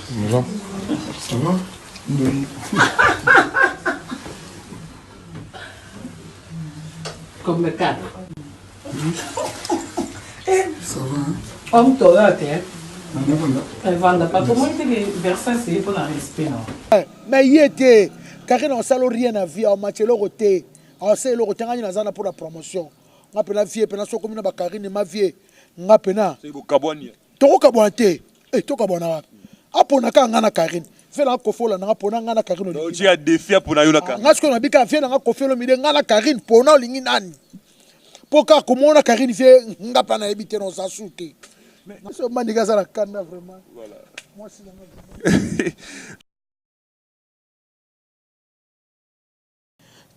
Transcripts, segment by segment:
Bonjour. Ça va? Oui. Comme le cadre. Ça va, hein? Comme toi, là, t'es. Vanda, pas comment tu es versé, c'est pour la respect, non? Mais il était, car il n'a rien à vie, en matière de côté. Alors, c'est le côté, il y a pour la promotion. On a la vie, et puis, on a comme une carine, ma vie. On a pena. C'est Kabouani. Toko Kabouante. Et Toko Kabouana. Aponaka, on a carine. Fais la kofola, on a pona, on a carine. Donc, tu as des filles pour la carine. On a ce qu'on a dit qu'à faire, on a kofé le midi, on a carine, pour nous, l'inginani. Pourquoi, comme on a carine, on a pas habité dans sa soute. Mais ce manigas à la canne, vraiment. Voilà. Moi, c'est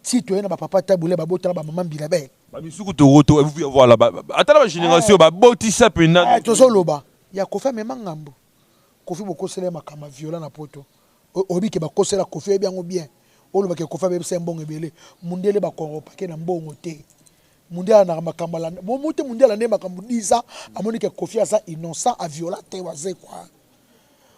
si tu es un papa taboulé, tu as maman bilabé. Voilà. Attends la génération, botissa pena. Tu as loba. Il y a Kofi même ngambo. Kofi boko sele makama violent na poto. Obi ke ba kosela Kofi bien ou bien. O loba ke Kofi be c'est bon ebele. Mundele ba kongo pake na mbongo te. Mundele na makamba la. Mo muté mundele na makambu disa amoni ke Kofi asa innocent a violent te waze quoi.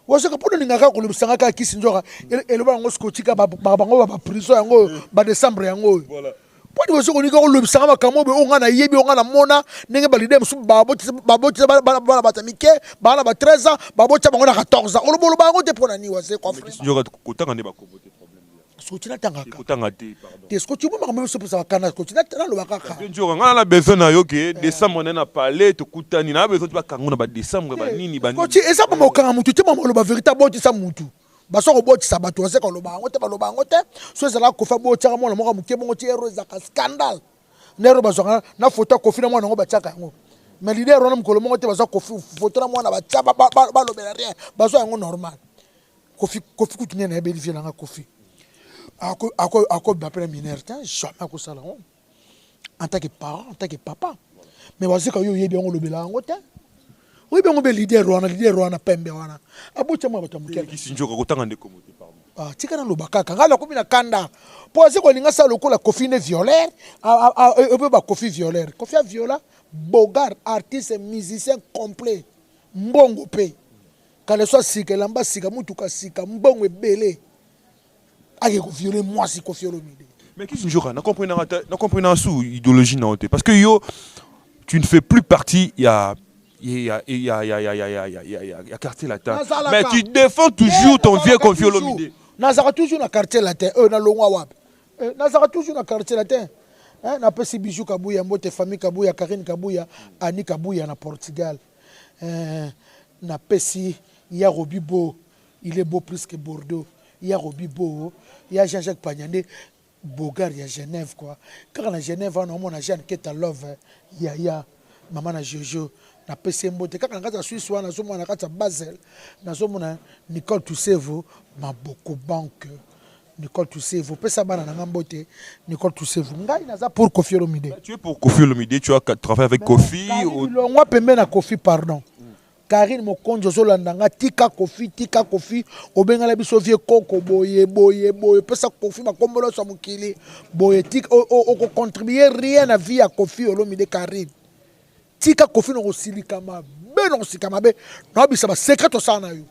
Wose ka pono ningaka ko lebisanga ka kisinjoka eloba ngo skotika ba bango ba prison yango ba décembre yango. Voilà. Poni wose ko nika ko lebisanga makambo be onga na yebi onga na mona ndenge ba leader musu ba boti ba batamike ba na ba 13 ans ba boti bango na 14 ans. Olobolo ba ngo te pona ni wase ko frère. Kisinjoka kotanga ne ba kobote problème. Sotina tangaka. Kotanga te pardon. Est-ce que tu peux me remettre ça kana sotina tana lo bakaka. Kisinjoka ngana na besoin na yo ke décembre na parler to kutani na besoin ba kango na ba décembre ba nini ba nini. Ko ti esa ba mokanga mutu te mama lo ba véritable boti sa mutu. Baso ko boti sa bato wase ko lo ba ngote ba lo ba ngote. So ezala ko fa boti ka mona moka muke bongo ti ero za ka scandale. Nero baso na photo ko fina mwana ngo ba tsaka ngo. Mais l'idée rona mkolo mongo te baso ko photo na mwana ba tsaba ba lo bela rien. Baso ngo normal. Kofi kutunya na belifier na Kofi. Ako bapela mineur ta jamais ko sala ngo. En tant que parent, en tant que papa. Mais wase ka yo yebi ngo lo bela ngo te. Oui, bien on veut l'idée Rwanda pembe wana. Abucha mwa batamukia. Kisinjoka kotanga ndeko mote pardon. Ah, tika na lobakaka. Ngala komi na kanda. Po ase ko linga sa lokola Kofi ne violeur. Ebe ba Kofi violeur. Kofi a viola Bogart, artiste, musicien complet. Mbongo pe. Kale soit sika lamba sika mutuka sika mbongo ebele. Ake ko violer moi si Kofi Olomide. Mais Kisinjoka na comprendre sous idéologie na ote parce que yo tu ne fais plus partie il y a quartier latin. Mais tu défends toujours ton vieux Kofi Olomide. Nazara toujours na quartier latin. Na longwa wapi. Nazara toujours na quartier latin. Na pesi Bijou Kabuya, mbote famille Kabuya, Karine Kabuya, Annie Kabuya na Portugal. Na pesi ya Robibo, il est beau plus que Bordeaux. Il y a Robibo, il y a Jean-Jacques Pagnandé, Bogart, il y a Genève quoi. Quand on a Genève, on a Jeanne Keta Love, il y a maman na Jojo. Na pesi mbote kaka na kata Suisse wana somo na kata Basel na somo na Nicole Toussevo Maboko Banque Nicole Toussevo pesa bana na mbote Nicole Toussevo ngai naza pour Kofi Olomide. Tu es pour Kofi Olomide, tu as travaillé avec Kofi ou longwa pembe na Kofi pardon. Karine Mokonjo Zolandanga tika Kofi obengala biso vie koko boye pesa Kofi makombolo sa mukili boye tika o contribuer rien à vie à Kofi Olomide Karine. Tika Kofi no silika mabe no silika mabe no bisa ba secret sana yo.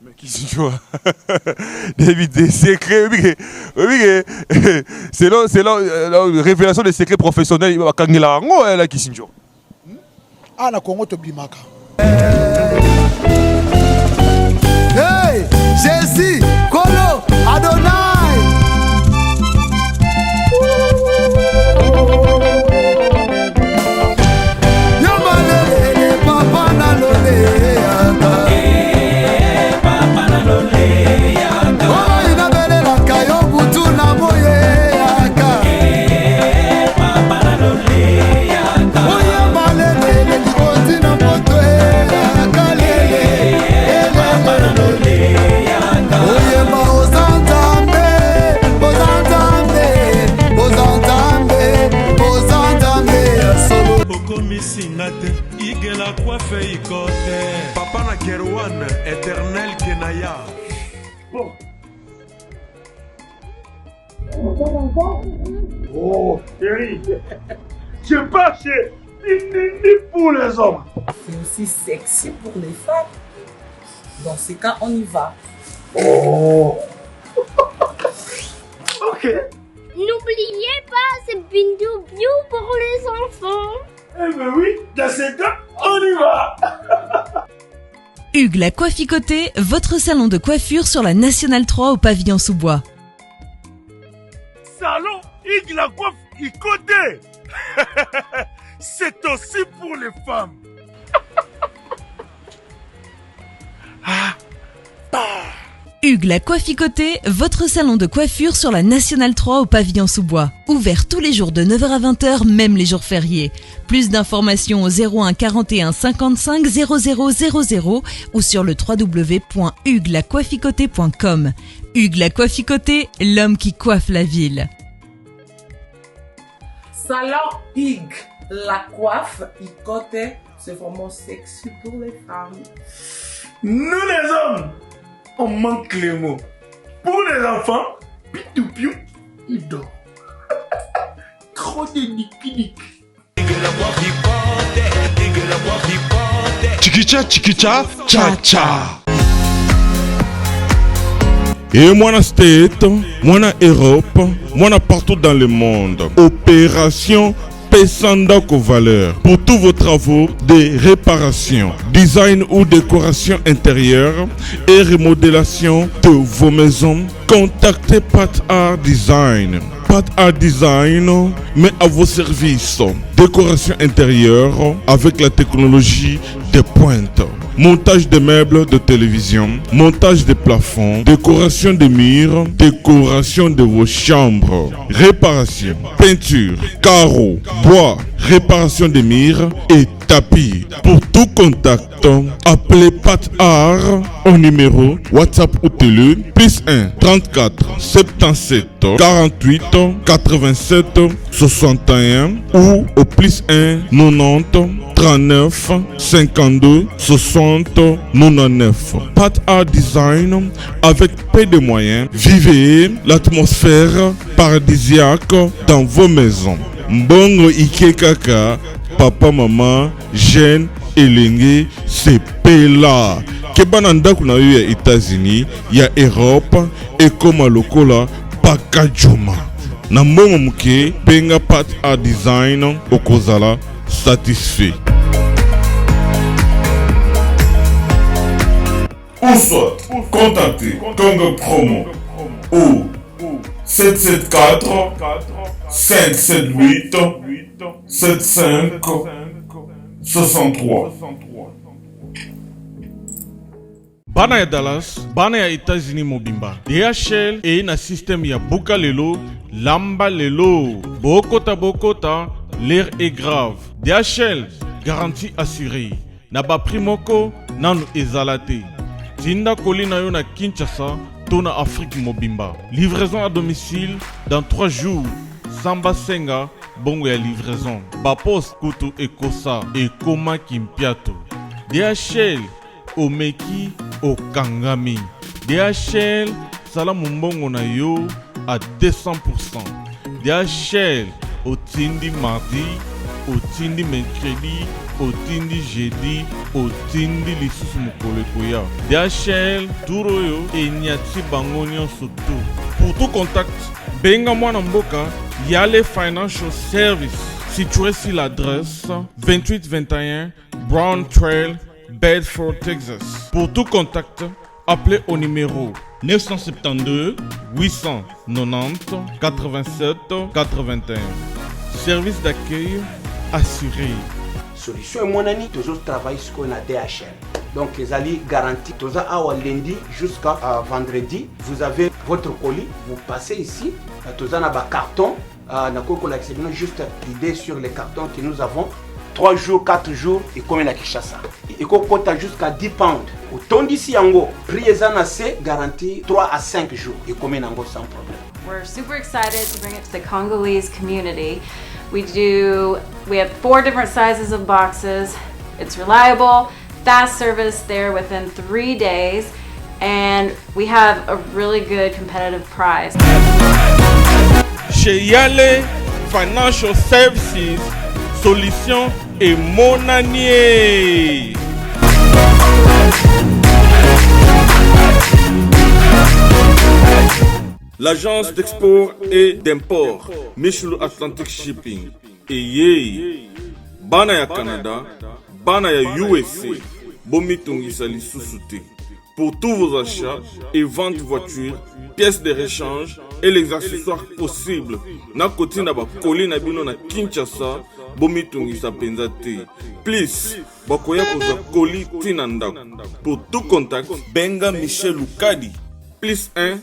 Mais qui se joue David des secrets oui c'est la révélation des secrets professionnels il va kangela ngo la qui se joue. Ah na Congo to bimaka. Hey Jésus Kolo Adonai. Papa na Kerwan, éternel Kenaya. Bon. Oh, chérie, je pas ni pour les hommes. C'est aussi sexy pour les femmes. Dans ces cas, on y va. Oh. Ok. N'oubliez pas, c'est Bindou Biou pour les enfants. Eh ben oui, dans ces cas, on y va. Hugues la Coifficoté, votre salon de coiffure sur la Nationale 3 au pavillon sous-bois. Salon Hugues la Coifficoté. C'est aussi pour les femmes. Hugues la Coifficoté, votre salon de coiffure sur la Nationale 3 au pavillon sous-bois. Ouvert tous les jours de 9h à 20h, même les jours fériés. Plus d'informations au 01 41 55 00 00 ou sur le www.huguelacoifficoté.com. Hugues la Coifficoté, l'homme qui coiffe la ville. Salon Hugues la Coifficoté, c'est vraiment sexy pour les femmes. Nous les hommes, on manque les mots. Pour les enfants, pitou piou, il dort. Trop de nick. Chikicha, chikicha, cha cha. Et moi state, moi Europe, moi partout dans le monde. Opération Pesandako Valeur pour tous vos travaux de réparation, design ou décoration intérieure et remodélation de vos maisons. Contactez Pat Art Design. Pat Art Design met à vos services décoration intérieure avec la technologie de pointe. Montage de meubles de télévision, montage de plafonds, décoration de murs, décoration de vos chambres, réparation, peinture, carreaux, bois, réparation des murs et tapis. Pour tout contact, appelez Pat Art au numéro WhatsApp ou télé +1 34 77 48 87 61 ou au +1 90 39 52 60 99. Pat Art Design, avec peu de moyens, vivez l'atmosphère paradisiaque dans vos maisons. Mbongo Ike Kaka, papa, maman, jeune, elenge, c'est pela. Kebananda kuna ya États-Unis, ya Europe, et comme lokola Bakajuma. Na mbongo muke, penga Pat Art Design, okozala satisfait. Ou soit, contactez Congo Promo au 774 578 75 63. Bana ya Dallas, bana ya États-Unis mobimba. DHL et na système ya Buka lelo, Lamba lelo. Bokota, l'air est grave. DHL, garantie assurée. Naba primoko, nanu ezalate. Tinda kolina yo na Kinshasa, tona Afrique mobimba. Livraison à domicile dans 3 jours. Samba Senga, bongo ya livraison. Bapos Kutu Ekosa et Koma Kimpiato. DHL, Omeki, Okangami. DHL, Salamu Mbongo na yo à 200%. DHL, Otindi mardi, Otindi mercredi, Otindi jeudi, Otindi lisusu mokolo ekoya. DHL, Duroyo et Nyati Bangonyo Soto. Pour tout contact, benga mwana mboka, Yale Financial Service, situé sur l'adresse 2821 Brown Trail, Bedford, Texas. Pour tout contact, appelez au numéro 972 890 87 81. Service d'accueil assuré. Solution et mon ami, toujours travaille sur la DHL. Donc, les alliés garantis, toujours à lundi jusqu'à vendredi, vous avez votre colis, vous passez ici, toujours dans le carton, juste l'idée sur les cartons que nous avons. 3 jours, 4 jours, et comme la Kinshasa. Et qu'on compte jusqu'à 10 pounds. Au ton d'ici, prix est garanti 3 à 5 jours, et comme sans problème. We're super excited to bring it to the Congolese community. We have 4 different sizes of boxes. It's reliable, fast service there within 3 days, and we have a really good competitive price. Chez Yale Financial Services, solution et monanier. L'agence d'export et d'import Michulu Atlantic Shipping. Et bana ya Canada, bana ya USA, bomitungisa lisusu te. Pour tous vos achats et ventes voitures, pièces de rechange et les accessoires possibles. Na koti na ba koli na bino na Kinshasa, bomitungisa penza te. Please, bakoya koza koli tina ndako. Pour tout contact, benga Michel Lukadi. Plus 1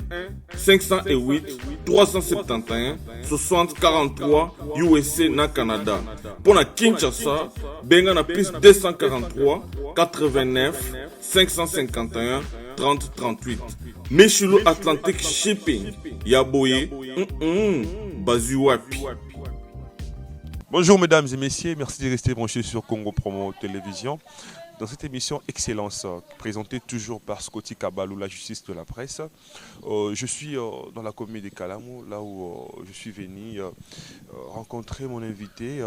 508 371 60 43 USA na Canada. Pour na Kinshasa, benga na plus 243 89 551 30 38. Michulu Atlantic Shipping. Yaboye, Bazuapi. Bonjour mesdames et messieurs, merci de rester branchés sur Congo Promo Télévision. Dans cette émission Excellence, présentée toujours par Scotty Kabalou, la justice de la presse, je suis dans la commune de Kalamou, là où je suis venu rencontrer mon invité.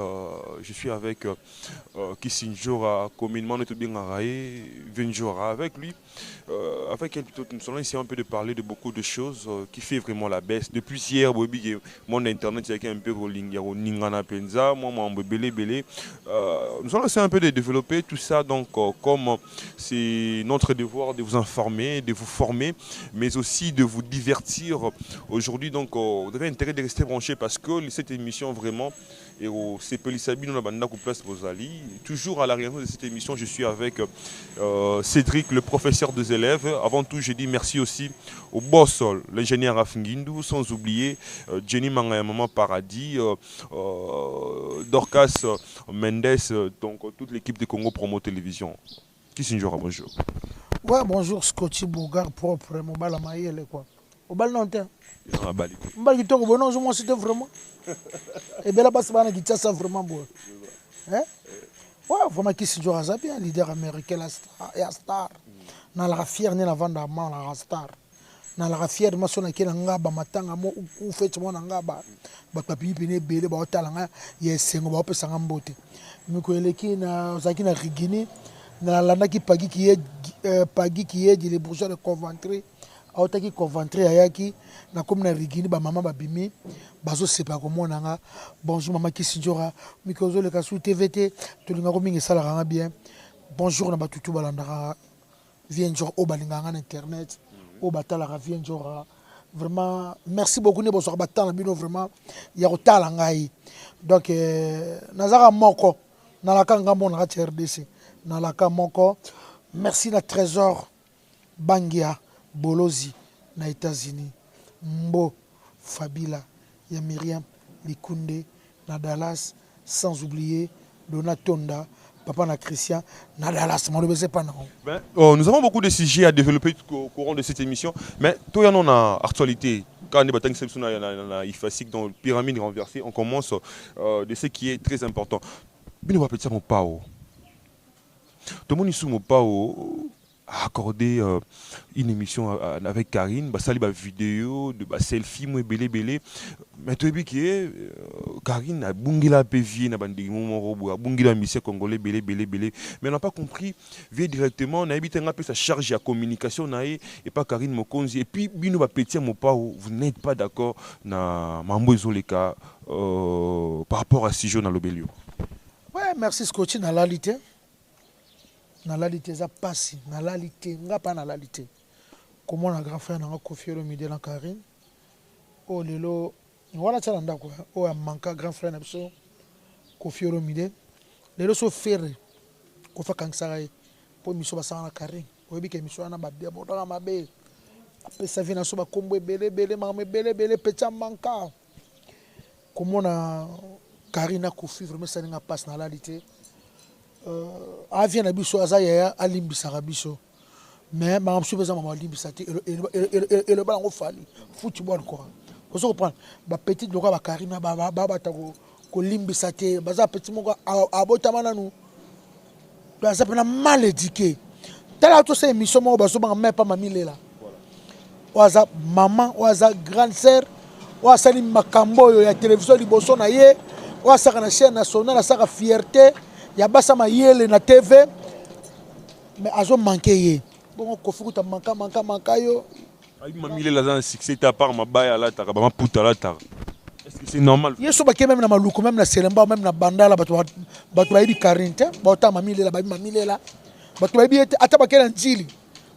Je suis avec Kisinjora, communément Netobingarae, Venjora, avec lui. Avec elle, plutôt, nous allons essayer un peu de parler de beaucoup de choses qui fait vraiment la baisse. Depuis hier, mon internet est un peu Ningana Penza, moi, nous allons essayer un peu de développer tout ça. Donc, comme c'est notre devoir de vous informer, de vous former, mais aussi de vous divertir aujourd'hui. Donc, vous avez intérêt de rester branché parce que cette émission vraiment et au CPLISABI, nous avons place vos alliés. Toujours à l'arrière de cette émission, je suis avec Cédric, le professeur des élèves. Avant tout, je dis merci aussi au boss, l'ingénieur Afingindu, sans oublier Jenny Mangaya Maman Paradis, Dorcas Mendes, donc toute l'équipe de Congo Promo Télévision. Kisinjora, bonjour. Ouais, bonjour Scotty Bogard, propre, mon bal à maïle, quoi. Au bal non, t'es. Ah, bali. Mbal qui tombe, bon, je m'en c'était vraiment. Et bien là-bas, c'est pas qui ça vraiment beau. Hein? Ouais, vraiment Kisinjora, c'est bien, leader américain, la star. Na la fière, ni la vente à main, la star. Na la fière, ma sonne qui est en gaba, matanga, mo, ou fait mon angaba. Bah, papi, pine, belé, bah, talanga, yes, c'est un peu sans beauté. Mikoeleki na Zakina Rigini, na landa qui pagi qui est les bourgeois de Coventry, autaki Coventry ayaki, na comme na Rigini, ba maman babimi, bazo sepa comme on a. Bonjour maman Kisinjora, Mikozo le Kassou TVT, tout le monde qui salara bien. Bonjour na batutu balandara, vient genre au balinganga internet, au batalara vient genre. Vraiment, merci beaucoup ne bonsoir battant bino vraiment, ya otalangai. Donc nazara moko. Nalaka ngambo na RDC nalaka moko merci na Trésor Bangia Bolozi na États-Unis Mbo Fabila ya Myriam Likunde na Dallas sans oublier Donatonda papa na Christian na Dallas pas nous avons beaucoup de sujets à développer au courant de cette émission mais toi y en a actualité quand on est dans IFASIC dans pyramide renversée on commence de ce qui est très important. Bino va petit mon pao. Tout le monde sous mon pao a accordé une émission avec Karine, bah sali ba vidéo, de ba selfie moi belé. Mais tu sais que Karine a bungila PV na bandi mon robot, a bungila mission congolais belé. Mais on n'a pas compris, vient directement, on a habité un peu sa charge à communication naé et pas Karine Mokonzi et puis bino va petit mon pao, vous n'êtes pas d'accord na mambo ezoleka par rapport à si jeune à l'obélio. Ouais, merci Scotty, na lalité. Na lalité, ça passe. Na lalité, nga pas na lalité. Comment on a grand frère, on a confié le midi dans Karine. Oh, lelo, voilà ça l'anda quoi. Oh, a manqué grand frère, n'a pas confié le midi. Lelo so ferré. Qu'on fait quand ça aille. Pour mission basa na Karine. Oh, bien que mission na ba bien, bon dans ma belle. Après ça vient na so ba combo belé, mamé belé, petit manquant. Comment on a Karine a confié vraiment ça n'a pas na lalité. Avien na biso azaya alimbisa biso mais ma msu besoin maman limbisa te et le ballon fali football quoi vous comprenez ba petit loka ba Karina ba ta ko limbisa te baza petit moko abotama nanu baza pena mal éduqué tala to ces émission mo baso ba même pas mamilela waza maman waza grande sœur waza ni makambo yo ya télévision liboso na ye waza na chaîne nationale sa fierté ya basa ma yele na TV mais azo manqué ye bon ko fukuta manka yo Mamile là un succès ta part ma baille là ta ba puta là ta. Est-ce que c'est normal? Yeso ba même na maluko même na selemba même na bandala batu ba ibi karinte ba ta mamile là ba mamile là batu ba ibi ata ba kena njili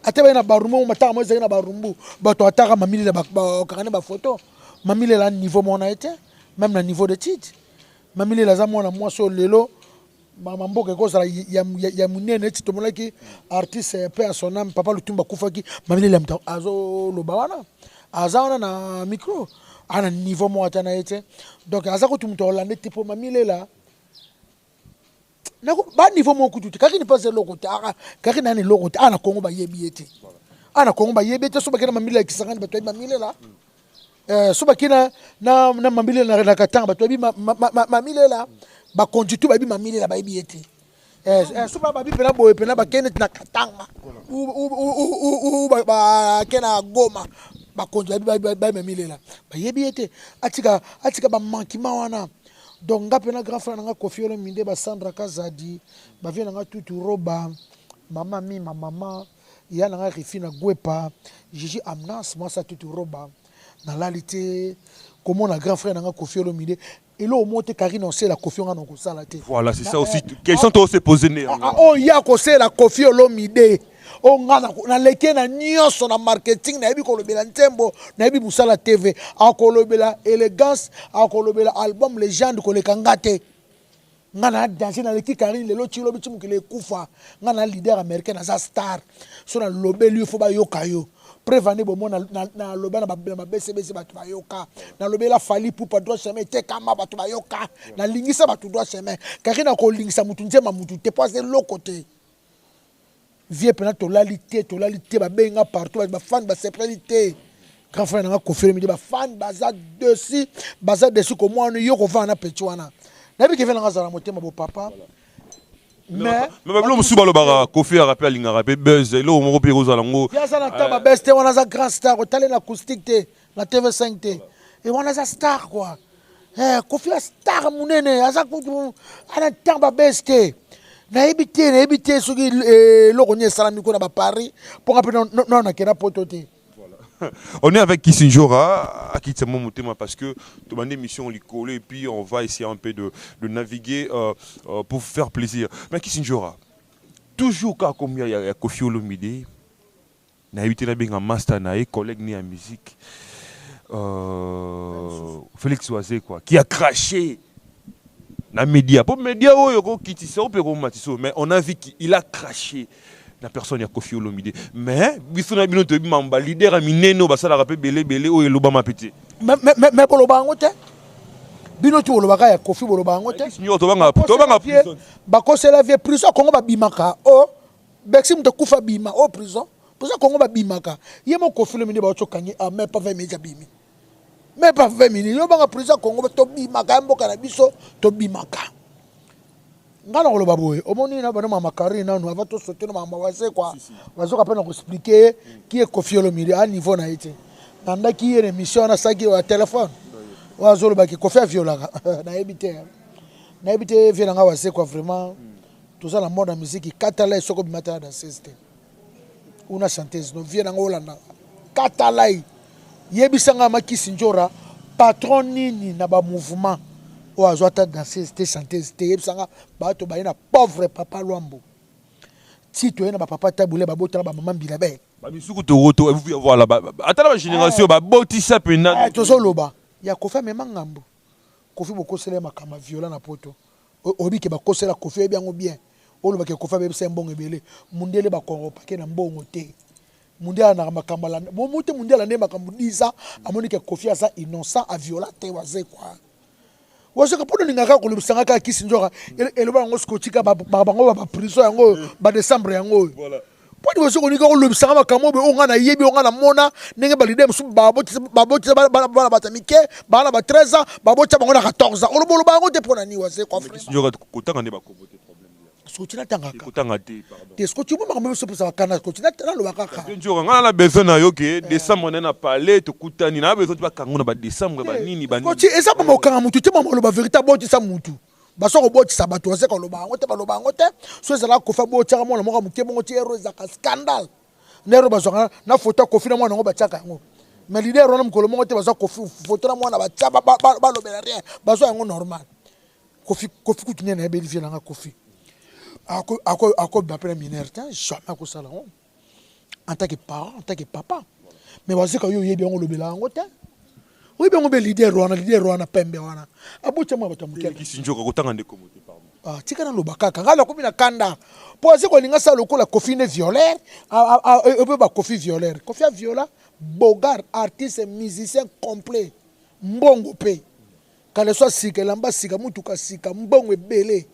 ata ba na barumo mata mo na barumbu batu ataka mamile là ba kakane ba photo mamile là niveau mon a été même na niveau de titre mamile là za mona moi so lelo mama mboka kozala ya munene ti to molaki artiste pe à son âme papa Lutumba kufaki mamile là mta azo loba wana aza na micro ana niveau mo atana ete donc aza ko tumto hollandais tipo mamile là na ba niveau mo kututi kaki ni pas loko ta kaki nani loko ta ana Congo ba yebi ete ana Congo ba yebi ete so ba kena mamile ki sangani ba to mamile là so ba kena na mamile na katanga ba to bi mamile là ba konjitu ba bi mamile là ba yebi ete so ba bi pena boye pena ba kena na katanga u ba kena Goma bakonzi ba mamile là ba yebi ete atika ba mankima wana donc ngape na grand frère nga Koffi Olomide ba Sandra Kazadi ba vient nga tutu roba mama mi mama ya nga Rifina Gwepa Gigi Amnas moi ça tutu roba dans l'alité comment na grand frère nga Koffi Olomide et là au monte Karine on sait la Koffi nga ko sala te voilà c'est ça aussi question to se poser né oh ya ko sait la Koffi Olomide o ngana na leke na nyonso na marketing na yebi kolobela ntembo na yebi busala TV akolobela élégance akolobela album légende koleka ngate ngana danser na leki Karine lelo chilo bitu mukile kufa ngana leader américain na za star so na lobeli fo ba yoka yo prévane bo mona na lobana ba BCBC batu ba yoka na lobela fali pour pas droit chemin te kama batu ba yoka na lingisa batu droit chemin Karine ko lingisa mutu nzema mutu te pas de l'autre côté vie pena tolalité ba benga partout ba fan ba sépralité grand frère nga Koffi Olomide ba fan baza dessus ko moi yo ko va na petit wana na bi ke vena nga zala motema bo papa mais ba blo musuba lo ba Koffi a rappelé linga rappelé buzz lo mo bi ko zala ngo ya sana ta ba best wana za grand star ko tale na acoustique te na TV5 te et wana za star quoi Koffi a star munene aza ko ana tamba best na ebité soki loko nye salami ko na ba Paris pour rappeler non na kena pototé. On est avec Kissinjora à Kitemo Motema parce que demandé mission Licole et puis on va essayer un peu de naviguer pour faire plaisir. Mais Kissinjora toujours comme il y a Koffi Olomide na évité na benga master na collègue ni en musique Félix Oisé quoi qui a craché na média pour média oyo kiti ça peut matiso mais on a vu qu'il a craché la personne ya Koffi Olomide mais bisona bino to bimamba leader amineno basala rappel belé oyo lobama pété mais boloba ngote bino to lobaka ya Koffi boloba ngote signor to banga prison bakosela vie prison Kongo babimaka o Bexim de kufa bima o prison pour ça Kongo babimaka yemo Koffi Olomide ba chokangi a même pas 20 minutes bimi mais pas 20 minutes yo banga prison Congo to bimaka mboka na biso to bimaka ngana ko loba boye omoni na bana mama Karine no ava to sauter na mama wase quoi wazoka pa na ko expliquer qui est Koffi Olomide à niveau na été nanda ki est émission na saki wa téléphone wazolo ba ki Koffi a violaka na ebité vient nga wase quoi vraiment tout ça la mode de musique katala soko bimata dans système una chanteuse no vient nga Holanda katala yebisanga Kissinjora patron nini na ba mouvement o azwata danser c'était chanteuse te yebisanga bato ba na pauvre papa Luambo si to na ba papa tabule ba botala ba maman bilabe ba misuku to roto voilà atala ba génération ba botisa pena to soloba ya Koffi mema ngambo Koffi bokosela makama violent na poto obi ke bakosela Koffi biango bien o loba ke Koffi be sembongo ebele mundele ba koropa ke na mbongo te mundial na makambo la momuté mundial na makambo disa amoni ke Koffi asa innocent a violate waze quoi waze ka podo ninga ka ko lebisanga ka Kissinjora eloba ngo skotika ba bango ba prison yango ba décembre yango voilà podi waze ko ninga ko lebisanga makambo be o ngana yebi o ngana mona ndenge ba leader musu ba boti ba batamike ba na ba 13 ans ba boti bango na 14 ans olobolo bango te pona ni waze quoi frère Kissinjora kotanga ne ba kobote Sotina tangaka. Kotanga te pardon. Est-ce que tu peux me dire ça kana sotina tana lo bakaka. Kissinjora ngana la besoin na yo ke décembre na parler to kutani na besoin tu ba kango na ba décembre ba nini ba nini. Ko ti eza ba mokanga mutu te mama lo ba véritable boti sa mutu. Ba so ko boti sa bato se ko lo ba ngote ba lo ba ngote. So ezala ko fa boti ka mona mo ka muke mo ti ero za ka scandale. nero bazwa na photo Kofi na mwana ngo batiaka yango mais leader wana mukolo mongo te bazwa Kofi photo na mwana batia ba lobela rien bazwa yango normal Kofi kutunye na belifier nanga Kofi ako bapela mineur jamais ako sala en tant que parent en tant que papa mais bazika yo yebi yango lobela yango te oui bien on be leader wana pembe wana abucha mwa batamukela kisinjoka kotanga ndeko mote pardon tika na lobakaka ngala komi na kanda po aziko linga sa lokola Kofi ne violeur ebe ba Kofi violeur Kofi a viola Bogar artiste musicien complet mbongo pe kale so sika lamba sika mutuka sika mbongo ebele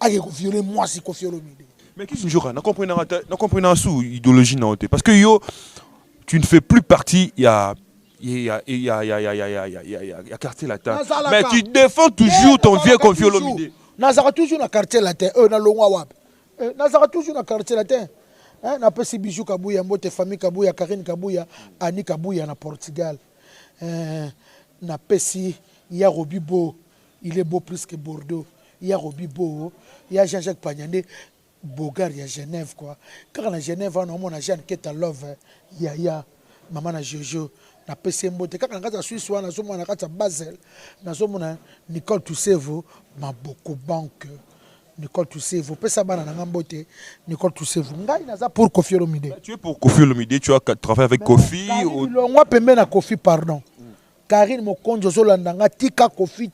ake ko violer moi si Kofi Olomide mais kisinjoka na comprendre sous idéologie na ote parce que yo tu ne fais plus partie il y a quartier latin mais tu défends toujours ton vieux Kofi Olomide. Nazara toujours na quartier latin na longwa wapi nazara toujours na quartier latin na pesi Bijou Kabuya mbote famille Kabuya Karine Kabuya Ani Kabuya na Portugal na pesi ya Robibo il est beau plus que Bordeaux ya Robibo ya Jean-Jacques Pagnandé Bogar ya Genève quoi car na Genève on a mon Jeanne Keta Love ya maman na Jojo na pesi mbote kaka na Suisse wana somo na kata Basel na somo na Nicole Toussevo Maboko Banque Nicole Toussevo pesa bana na ngambote Nicole Toussevo ngai naza pour Kofi Olomide. Tu es pour Kofi Olomide, tu as travaillé avec Kofi ou longwa pembe na Kofi pardon Karine Mokonjo zolandanga tika Kofi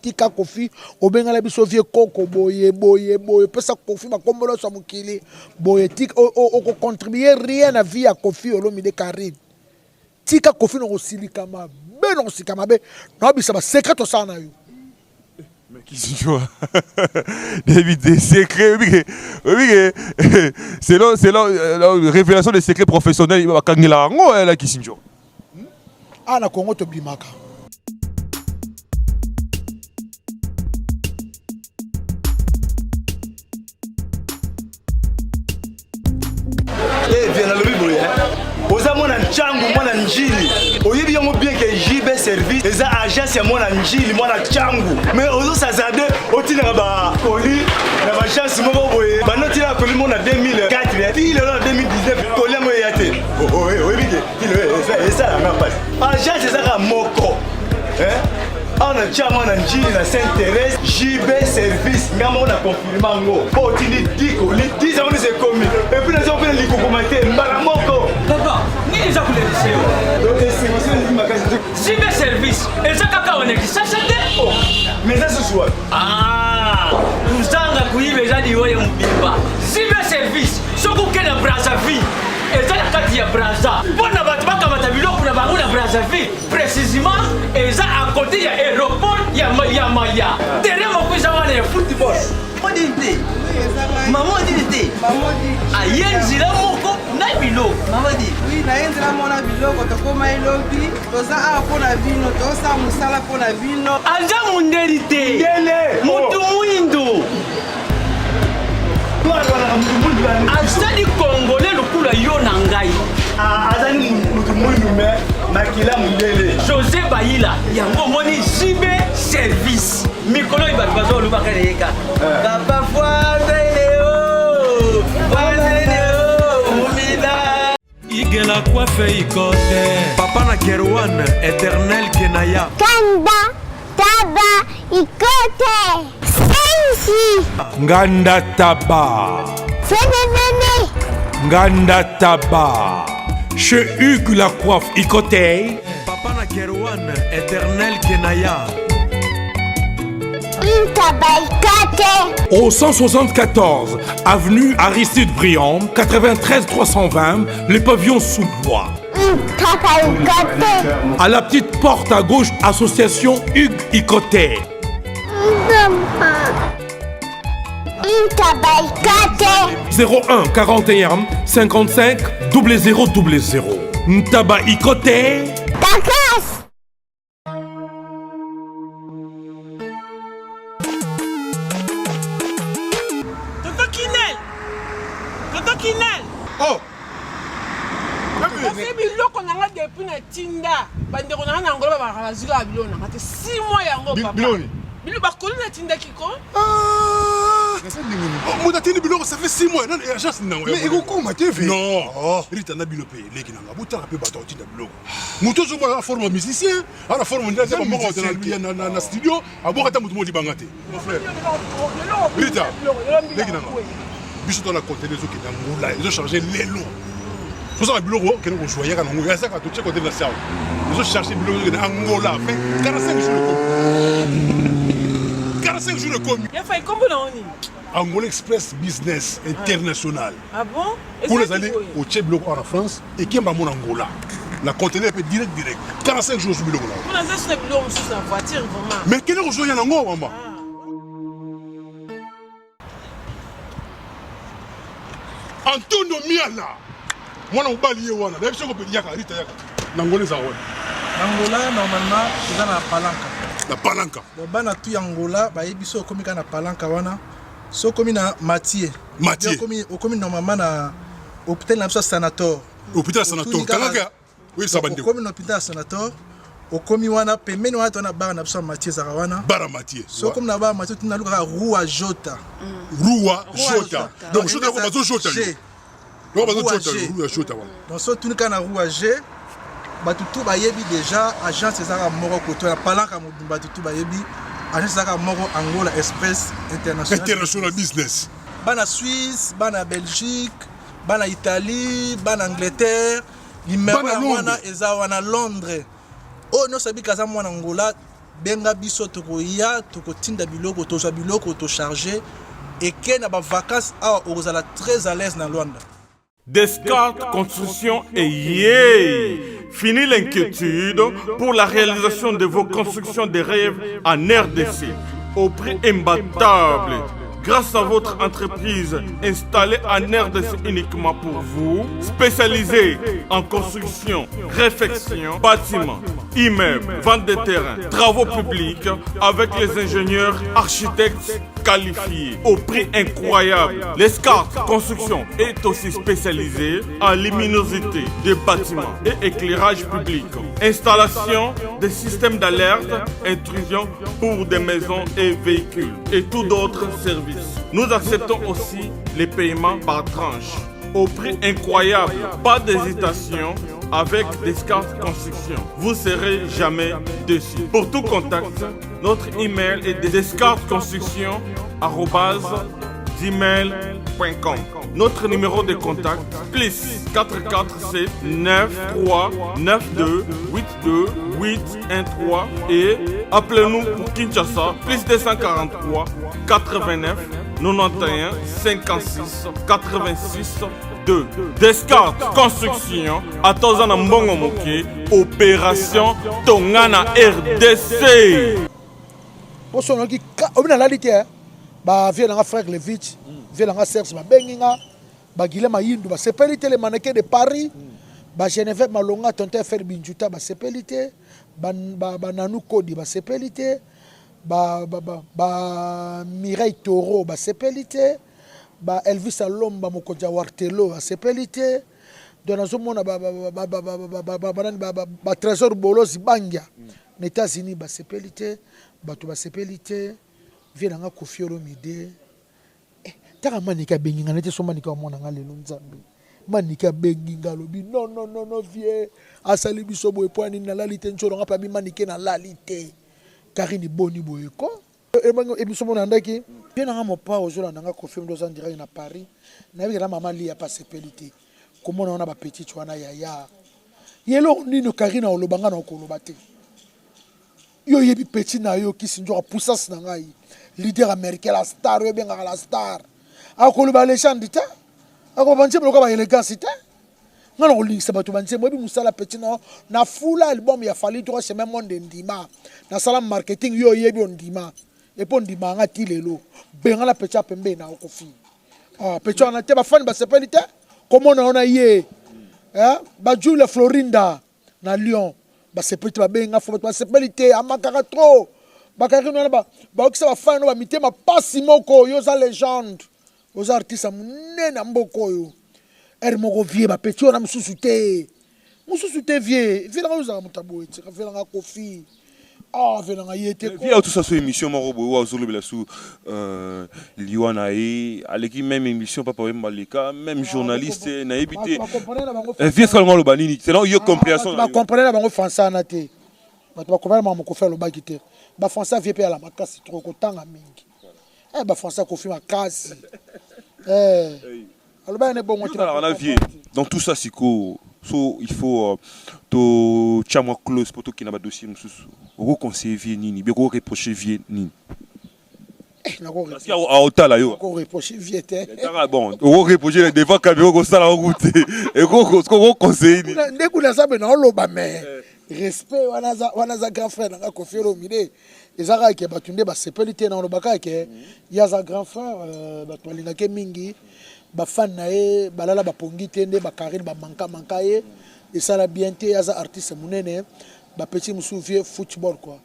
obengala biso vie koko boye pesa Kofi makombolo sa mukili boye tika o contribuer rien à vie à Kofi Olomide Karine tika Kofi no silikama be no sikama be no bisa ba secret to sana yo mais qui se joue des secrets oui c'est la révélation des secrets professionnels bakangela ngo la qui se joue ana Congo to bimaka viens le bibo oza mwana nchangu mwana njili oyebi yango bien que JB service eza agence ya mwana njili mwana changu mais ozo sazade otina ba koli na ba chance moko boye banotina koli mona 2004 il est en 2019 koli mo yate oyebi que il ça la même passe agence eza moko on a déjà mon njili na Sainte-Thérèse JB service ngamo na confirmer ngo po tini diko li 10 ans c'est commis et puis les gens veulent les commenter mbala moko papa ni les akule liseo donc c'est monsieur dit magasin JB service et ça kaka on est ça mais ça ce soir uzanga kuibe jadi wewe mbimba JB service soko kena Brazzaville et ça la carte ya Brazza bona batu bakamata biloko na bango na Brazzaville précisément et ça à côté ya aéroport ya Maya derrière mo kuza wana ya football odinte maman odinte ayenzi la moko na bilo maman dit oui na yenzi la mona biloko to koma elobi toza a pona vino to sa musala pona vino anja munderite ngele mutu muindo azali congolais lokula yo na ngai azali mutu muindo me makila mundele José Baïla yango moni JB service mikolo ibatu bazo lubaka leka papa foireo umida igela coiffe ikote papa na Kerwan éternel kenaya Kanda taba ikote sensi Nganda taba Fenenene Nganda taba chez Hugues la coiffe Icotey papa na Kerwan éternel kenaya au 174 avenue Aristide Briand 93 320 le pavillon sous bois. À la petite porte à gauche association Hugues Icotey. 01 41 55 0000 Ntaba Icotey. Oh! C'est biloko nanga depuis na tinda bandeko nanga na ngolo ba bazika biloko nanga te 6 mois yango papa biloko bakoli na tinda kiko Modatini biloko ça fait 6 mois non agence nango. Mais ekokoma te ve. Non. Rita na bilope leki nanga botala pe bato tina biloko. Muto zo la forme musicien, à la forme ndate ba moko na studio, aboka ta mutu mo libanga te. Mon frère. Rita. Leki nanga. Biso dans la conteneur zo ki na ngula, ils ont changé l'élo. Faut ça biloko que nous joyer kana ngula, ça ka to check côté na salle. Ils ont cherché biloko na Angola, fait 45 jours de 45 jours de commis. Il faut comment on Angola Express Business International. Ah bon? Pour les aller au Tchèque en France et qui est mon Angola. La conteneur peut direct. 45 jours sur le Angola. On a acheté le billet sur la voiture vraiment. Mais quel est le jour y en a encore maman? Antonio Miala. Moi on balié wana. D'ailleurs je peux dire Rita yaka. N'Angola ça wana. Angola normalement c'est dans la palanca. La palanca. Bon bana tu Angola ba yebiso komi kana palanca wana. So komi na Mathieu. Mathieu. Komi normalement na hôpital na sanator. Hôpital sanator. Kalaka. Oui ça bande. Komi na hôpital sanator. Okomi wana pembeni wana tona bara na biso Mathieu Zarawana. Bara Mathieu. So komi na bara Mathieu tuna luka Rua Jota. Rua Jota. Donc Jota ko bazo Jota. Donc bazo Jota, Rua Jota wana. Donc so tuni kana Rua G. Batutu bayebi déjà agence ezaka moko koto na palanka mobimba batutu bayebi agence ezaka moko Angola Express International Business. Bana Suisse, bana Belgique, bana Italie, bana Angleterre, numéro wana eza wana Londres. Oh no sabi kaza mwana Angola benga biso tokoya tokotinda biloko tozwa biloko to charger et que na ba vacances a ozala très à l'aise na Luanda. Descartes Construction et yeah! Fini l'inquiétude pour la réalisation de vos constructions de rêves en RDC au prix imbattable. Grâce à votre entreprise installée en RDC uniquement pour vous, spécialisée en construction, réfection, bâtiments, immeubles, vente de terrains, travaux publics, avec les ingénieurs architectes qualifiés au prix incroyable. Descartes Construction est aussi spécialisée en luminosité des bâtiments et éclairage public, installation des systèmes d'alerte, intrusion pour des maisons et véhicules et tout d'autres services. Nous acceptons aussi les paiements par tranche au prix incroyable. Pas d'hésitation avec Descartes Construction. Vous serez jamais déçus. Pour tout contact, notre email est descartesconstruction@gmail.com. Notre numéro de contact plus 447 93 92 82 813 et appelez-nous pour Kinshasa plus 243 89 91 56 86 2. Descartes Construction à Tozana Mbongo Moké, opération Tongana RDC. Bonsoir, on a la litière. Bah, viens dans frère Levitch, viens dans Serge, bah, Benginga, bah, Guilhem Ayindou, bah, c'est pelité les mannequins de Paris, bah, Geneviève Malonga, tonton Fer Binjuta, bah, c'est pelité, bah, Nanou Kodi, bah, c'est pelité, bah, Mireille Toro, bah, c'est pelité, bah, Elvis Alomba, Mokoja Wartelo, bah, c'est pelité, dans la zone, bah, Trésor Bolos, Bangia, les États-Unis, bah, c'est pelité, bah, tout, bah, c'est pelité. Viens dans Kofi Olomide. Tara manika benginga nete so manika mona ngalelo nzambe. Manika benginga lobi non vie. Asali biso boye poani na lalite nchoro ngapa bi manike na lalite. Karini boni boye ko. E biso mona ndaki. Viens dans mopa ozola nanga Kofi Ndoza direct na Paris. Na bi na mama li ya passe pelité. Comment on a ba petit chwana yaya. Yelo nino Karina olobanga na okoloba te. Yo yebi petit na yo ki sinjo poussas na ngai. Leader américain la star ou bien la star. Akolo ba légende ta. Akolo banche bloka ba élégance ta. Ngana ko lingisa bato banche mo bi musala petit na full album ya fali to chemin monde ndima. Na sala marketing yo yebi ondima. Et pour ndima ngati lelo. Benga la petit pembe na okofi. Ah petit na te ba fan ba sepelite. Comment on a yé. Hein? Ba Jules Florinda na Lyon. Ba sepelite ba benga fo ba sepelite amakaka trop. Bakari no ba okisa ba fan no ba mitema pasi moko yo za légende aux artistes munena mboko yo moko vie ba petit on a mususu te vie la uza mutabo eti ka vela nga Kofi Ah, venanga yete. Via tout ça sur émission morobo ou azolo bela sou liwana e aleki même émission papa Maleka même journaliste na ebité. Via seulement le banini, c'est là yo compréhension. Ba comprendre la bango français na te. Ba comprendre ma ko faire le ba kité. Ba français vie pe la makasi trop kotanga mingi. Ba français ko fi makasi. Alors ba ne bon dans tout ça siko so il faut to chamwa close pour to ki na ba dossier mususu. Oko conseiller vie nini, be ko reprocher vie nini. Parce qu'il y a autant là yo. Oko reprocher vie te. Bon, oko reprocher devant caméra ko sala route. Et ko conseiller nini. Ndeku na sabe na loba mais respect wana za grand frère nga ko fero mide. Ezaka ke batunde ba sepelité na lobaka ke ya za grand frère batwalinga ke mingi. Ba fan na e balala ba pongi tende ba karine ba manka e sala bien te ya za artiste munene ba petit musu vie football quoi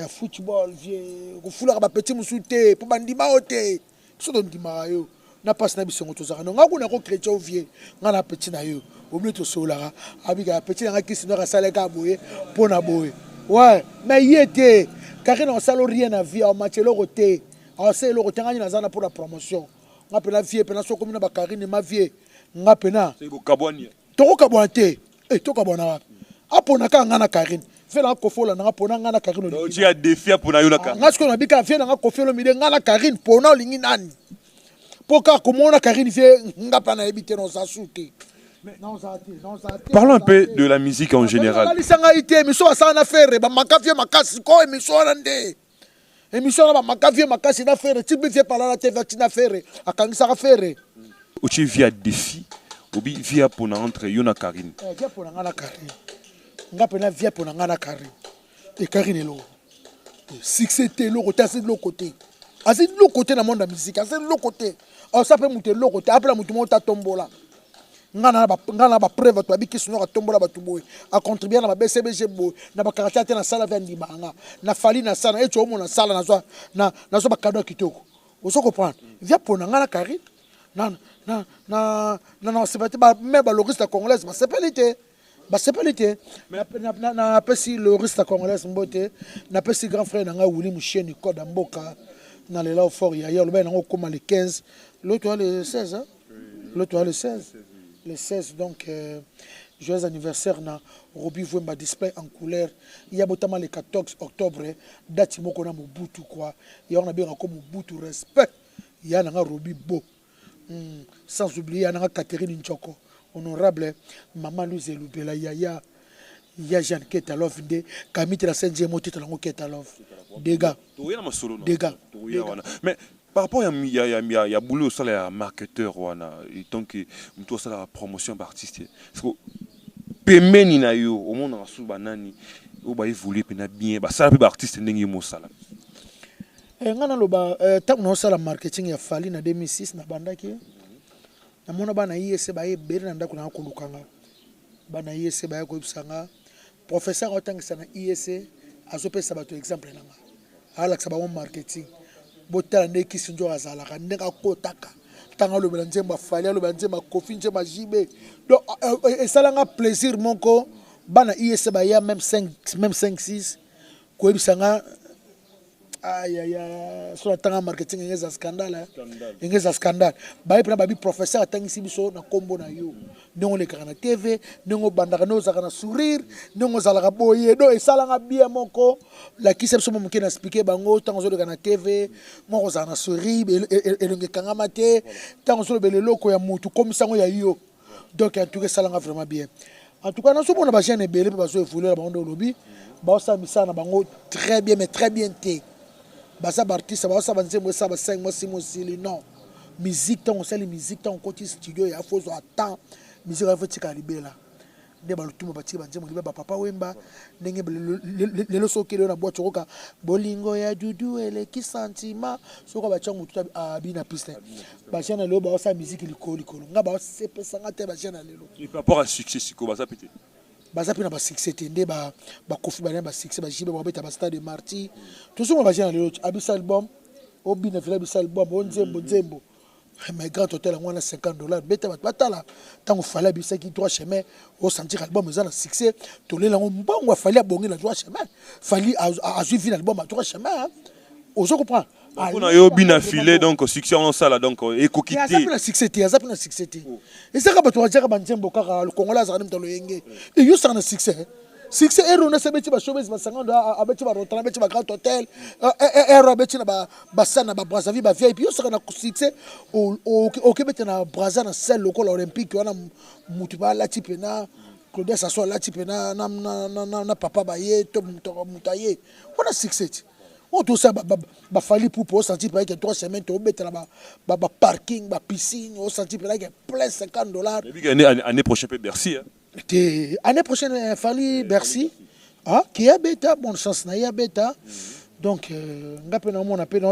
football vie ko fula ba petit musu te po bandima ote so don ndima yo na passe na bisongo to zaka nga kuna ko chrétien vie nga na petit na yo o mle to solara abika petit nga kisi no ka sala ka boye pona boye ouais mais yete karine on salo rien na vie en matière le côté on sait le côté ngani na zana pour la promotion nga pena vie pena so komina ba karine ma vie nga pena c'est ko kabwani to kabwante to kabwana apona ka nga na karine fela ko fola nga pona nga na karine donc tu as défi pour na yo na karine nga sko na bika vie nga ko felo mide nga na karine pona olingi nani poka ko mona karine vie nga pa na ebité non sa souté. Parlons un peu de la musique en général. Ochi via défi, obi via pour entre Yona Karine. Via pour ngana Karine. Ngapena via pour ngana Karine. Et Karine est là. Succès t'es là, c'est de l'autre côté. C'est de l'autre côté dans le monde de la musique, c'est de l'autre côté. Alors ça peut monter de l'autre côté. Après la monter tombola. Ngana ba preuve to abiki sino ka tombola ba tuboy. A contribuer na ba BCBG boy. Na ba caractère na sala vya ndimanga. Na fali na sala et tu na sala na so ba cadeau kitoko. Vous comprenez? Via pour ngana Karine. Non, c'est pas même le reste congolaise, c'est pas l'été. C'est pas l'été. Na pesi le reste congolaise mbote, na pesi grand frère nga Willy Moucheni code mboka na le là fort hier le ben ngo comme le 15, l'autre le 16 hein. L'autre le 16. Le 16 donc joyeux anniversaire na Robi Vwemba display en couleur. Il y a notamment le 14 octobre date moko na Mobutu quoi. Il y a on a bien comme Mobutu respect. Il y a na Robi Bo. Sans oublier Anna Catherine Nchoko, honorable Maman Louise Lubela Yaya, Jeanne Ketalov, Camille la Saint-Gémo, Titalango Ketalov. Dégâts. Mais par rapport à y a boulot sur les marketeurs, et donc tout ça la promotion d'artistes. Parce que pemeni na yo, au monde en sous banani, au bas évoluer bien, ça peut artiste n'engi mo sala. Ngana loba tant no sala marketing ya fali na 2006 na bandaki na mona bana IEC ba e beri na ndako na kulukanga bana IEC ba ko bisanga professeur otangisa na IEC azopesa bato exemple nanga ala ka ba marketing botala ndeki sinjo azala ka ndeka kotaka tanga lobela nzemba fali lobela nzemba kofi nzemba jibe donc esalanga plaisir moko bana IEC ba ya même 5 6 ko bisanga sur la tanga marketing ingeza scandale ba epena ba bi professeur atangisi biso na kombo na yo ndongo le kana TV ndongo bandaka no zaka na sourire ndongo zalaka boye do esalanga bien moko la kisa biso moke na expliquer bango tango zo le kana TV moko zaka na sourire elonge kanga mate tango zo le loko ya mutu comme sango ya yo donc en tout cas salanga vraiment bien en tout cas na so bona ba jeune belé ba so évoluer la bande lobby ba sa misana bango très bien mais très bien té basa artiste ba sa banze mo sa ba 5 mois 6 mois non musique tant on sait les musique tant on côté studio ya faut attend musique va tika libela de ba lutuma ba ti banze mo libeba papa wemba ndenge le lo sokelo na boîte roka bolingo ya dudu ele ki sentiment soko ba changu tout abina piste ba chana lo ba sa musique likolo nga ba sepesa ngate ba chana lelo par rapport à succès siko ba sa pété bazapi na ba succès tende ba kofi ba ba succès ba jibe ba beta ba stade de marty tout ça ba jana lelo abisa album obina vila bisa album onzembo Mais grand hôtel, on a $50. Bête, batala. Tant qu'on fallait bisser qui 3 chemins, au sentir album, ils ont un succès. Tous les langues, bon, on fallait abonner la 3 chemins. Fallait à suivre l'album à 3 chemins. Aux autres, comprend. On a eu bien affilé, donc succès en ça là, donc écoquité. Il y a un succès, il y a un succès. Et ça, quand tu vas dire que le Congolais, ça va être le Yenge. Et il y a un succès. Succès, on a sabeti ba showbiz ba sangando abeti ba rotana abeti ba grand hôtel abeti na ba sana ba Brazzaville ba VIP yo saka na succès au Québec na Brazza na salle local olympique wana mutu ba la type na Claudia Sassou la type na papa ba ye to mutaye on a succès on tout ça ba fali pour sentir pas que 3 semaines to betela ba parking ba piscine on sentir pas que plein $50. Et puis année prochaine peut Bercy hein. L'année prochaine, Fali Bercy, qui a bêta, bonne chance, na bêta. Donc, on appelle